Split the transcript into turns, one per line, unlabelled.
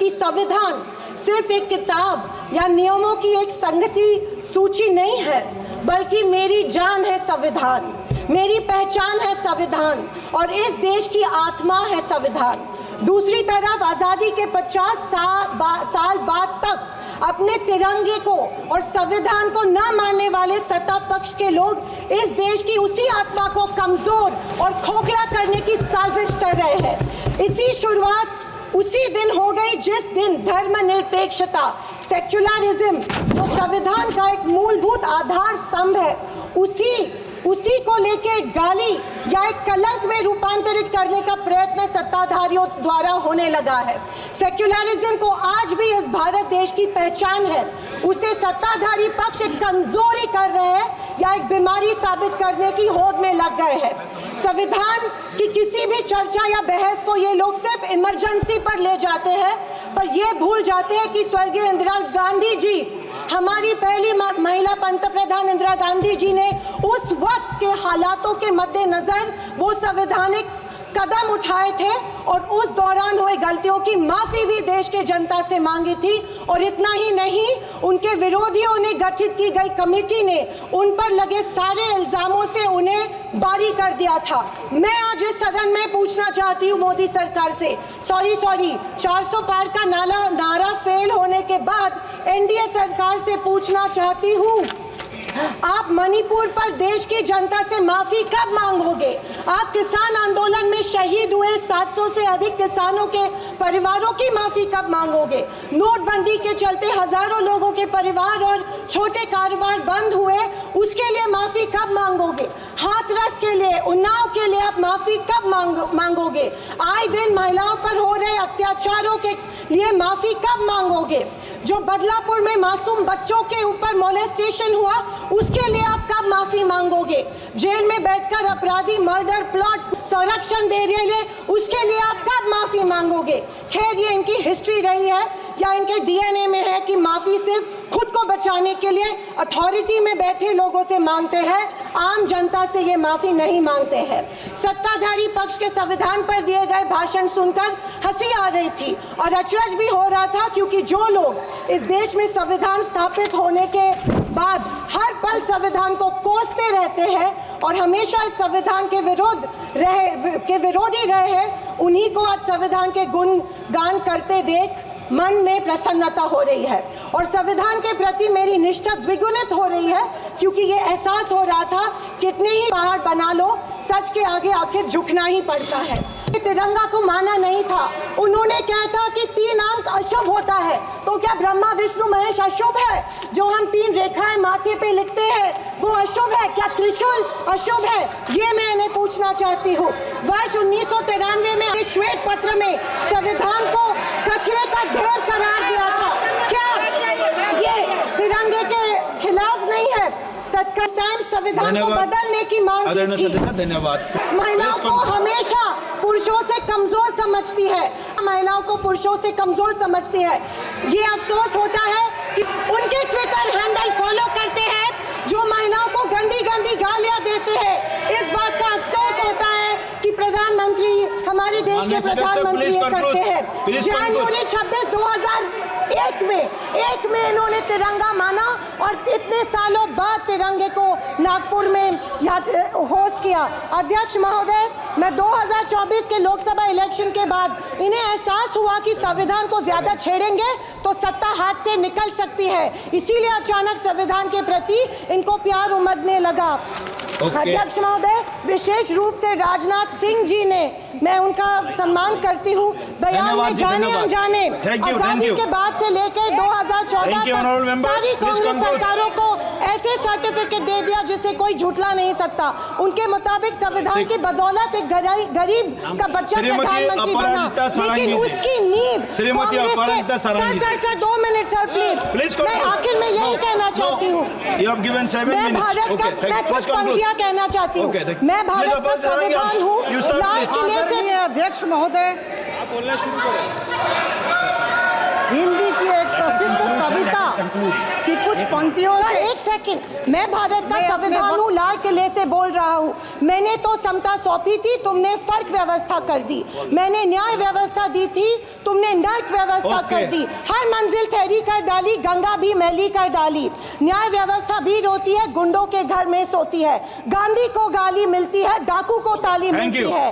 कि संविधान सिर्फ एक किताब या नियमों की एक संगति सूची नहीं है, बल्कि मेरी जान है संविधान, मेरी पहचान है संविधान और इस देश की आत्मा है संविधान। दूसरी तरफ आज़ादी के 50 साल बाद तक अपने तिरंगे को और संविधान को न मानने वाले सत्ता पक्ष के लोग इस देश की उसी आत्मा को कमजोर और खोखला करने की साजिश कर रहे हैं। इसी शुरुआत उसी दिन हो गई जिस दिन धर्मनिरपेक्षता, सेक्युलरिज्म, जो संविधान का एक मूलभूत आधार स्तंभ है, उसी को लेके एक गाली या एक कलंक में रूपांतरित करने का प्रयत्न सत्ताधारियों द्वारा होने लगा है। सेक्युलरिज्म को आज भी इस भारत देश की पहचान है, उसे सत्ताधारी पक्ष एक कमजोरी कर रहे हैं या एक बीमारी साबित करने की होड़ में लग गए हैं। संविधान की किसी भी चर्चा या बहस को ये लोग सिर्फ इमरजेंसी पर ले जाते हैं, पर ये भूल जाते हैं कि स्वर्गीय इंदिरा गांधी जी, हमारी पहली महिला पंतप्रधान इंदिरा गांधी जी ने उस वक्त के हालातों के मद्देनजर वो संवैधानिक कदम उठाए थे और उस दौरान हुए गलतियों की माफ़ी भी देश के जनता से मांगी थी। और इतना ही नहीं, उनके विरोधियों ने गठित की गई कमेटी ने उन पर लगे सारे इल्ज़ामों से उन्हें बारी कर दिया था। मैं आज इस सदन में पूछना चाहती हूँ मोदी सरकार से, सॉरी 400 पार का नारा फेल होने के बाद एनडीए सरकार से पूछना चाहती हूँ, आप मणिपुर पर देश की जनता से माफी कब मांगोगे? आप किसान आंदोलन में शहीद हुए 700 से अधिक किसानों के परिवारों की माफी कब मांगोगे? नोटबंदी के चलते हजारों लोगों के परिवार और छोटे कारोबार बंद हुए, उसके लिए माफी कब मांगोगे? हाथरस के लिए, उन्नाव के लिए आप माफी कब मांगोगे? आए दिन महिलाओं पर हो रहे अत्याचारों के लिए माफी कब मांगोगे? जो बदलापुर में मासूम बच्चों के ऊपर मोलेस्टेशन हुआ, उसके लिए आप कब माफी मांगोगे? जेल में बैठकर अपराधी मर्डर प्लॉट संरक्षण दे रहे हैं, उसके लिए आप कब माफी मांगोगे? खैर, ये इनकी हिस्ट्री रही है या इनके डीएनए में है कि माफी सिर्फ खुद को बचाने के लिए अथॉरिटी में बैठे लोगों से मांगते हैं, आम जनता से ये माफी नहीं मांगते हैं। सत्ताधारी पक्ष के संविधान पर दिए गए भाषण सुनकर हंसी आ रही थी और अचरज भी हो रहा था, क्योंकि जो लोग इस देश में संविधान स्थापित होने के बाद हर पल संविधान को कोसते रहते हैं और हमेशा इस संविधान के विरोधी रहे हैं, उन्हीं को आज संविधान के गुणगान करते देख मन में प्रसन्नता हो रही है और संविधान के प्रति मेरी निष्ठा द्विगुणित हो रही है, क्योंकि ये एहसास हो रहा था कितने ही पहाड़ बना लो, सच के आगे आखिर झुकना ही पड़ता है। तिरंगा को माना नहीं था, उन्होंने कहा था कि 3 अंक अशुभ होता है, तो क्या ब्रह्मा विष्णु महेश अशुभ है? जो हम 3 रेखाएं माथे पे लिखते हैं वो अशुभ है? क्या त्रिशूल अशुभ है? ये मैं इन्हें पूछना चाहती हूँ। वर्ष 1993 में श्वेत पत्र में संविधान को कचरे का ढेर करार दिया था, क्या ये तिरंगे के खिलाफ नहीं है? तत्कालीन संविधान को बदलने की मांग की थी।
धन्यवाद।
महिलाओं को हमेशा पुरुषों से कमजोर समझती है, महिलाओं को पुरुषों से कमजोर समझती है। ये अफसोस होता है कि उनके ट्विटर हैंडल फॉलो करते हैं जो महिलाओं को गंदी गंदी गालियां देते हैं। इस बात का अफसोस होता है कि प्रधानमंत्री, हमारे देश के प्रधानमंत्री ये करते हैं। जनवरी 26, 2001 में इन्होंने तिरंगा माना और इतने सालों बाद तिरंगे को नागपुर में होस्ट किया। अध्यक्ष महोदय, मैं 2024 के लोकसभा इलेक्शन के बाद इन्हें एहसास हुआ कि संविधान को ज्यादा छेड़ेंगे तो सत्ता हाथ से निकल सकती है, इसीलिए अचानक संविधान के प्रति इनको प्यार उमड़ने लगा। अध्यक्ष महोदय, विशेष रूप से राजनाथ सिंह जी ने, मैं उनका सम्मान करती हूँ, बयान में जाने अनजाने आजादी के बाद से लेकर 2014 तक सारी कांग्रेस सरकारों को ऐसे सर्टिफिकेट दे दिया जिसे कोई झुठला नहीं सकता। उनके मुताबिक संविधान की बदौलत एक गरीब का बच्चा प्रधानमंत्री बना, लेकिन उसकी नींव सर 2 मिनट सर प्लीज। मैं आखिर में यही कहना चाहती हूँ, मैं भारत का कुछ पंक्तियां कहना चाहती हूँ। मैं भारत का संविधान हूँ, लाल किले से।
अध्यक्ष महोदय,
आप बोलना शुरू करें।
हिंदी की एक प्रसिद्ध कविता
conclude.
कि कुछ पंक्तियों
पर
से
एक सेकंड, मैं भारत का
मैं अपने
संविधान हूँ, लाल किले से बोल रहा हूँ। मैंने तो समता सौंपी थी, तुमने फर्क व्यवस्था कर दी। मैंने न्याय व्यवस्था दी थी, तुमने नर्क व्यवस्था कर दी। हर मंजिल ठहरी कर डाली, गंगा भी मैली कर डाली। न्याय व्यवस्था भी रोती है, गुंडों के घर में सोती है। गांधी को गाली मिलती है, डाकू को ताली
Thank
मिलती
you.
है।